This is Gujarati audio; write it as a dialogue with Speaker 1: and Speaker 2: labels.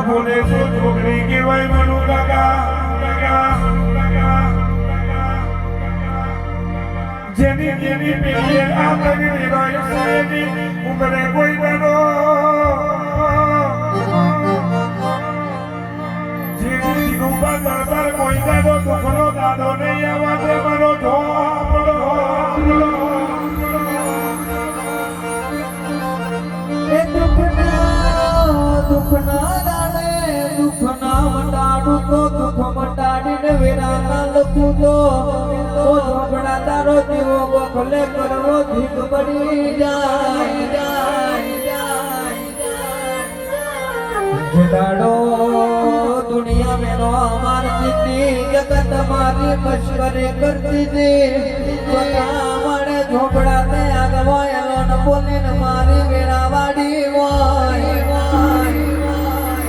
Speaker 1: બોલે તો છોકરી કેવાય મનુ કાકા જેની જેની પેલી આ કરી દેવાય સાહેબી ઉમરે કોઈ બનો જેની જીગુબા દરબાર કોઈ દાડો દુખનો દાડો નહીં આવવા દે મારો ઢોપડો
Speaker 2: એ દુખના દાડે દુખના મટાડું તો દુખ મટાડીને વેરાના લખું તો ઝોપડા તારો દીવો બખલે કરવો ધીક પડી જાય દાડો દુનિયા મેનો અમાર જીતી જગત મારી મશ્કરી કરતી હતી મને ઝોપડા ને આગળ એલો ન બોલીને મારી વેરાવાડી હોય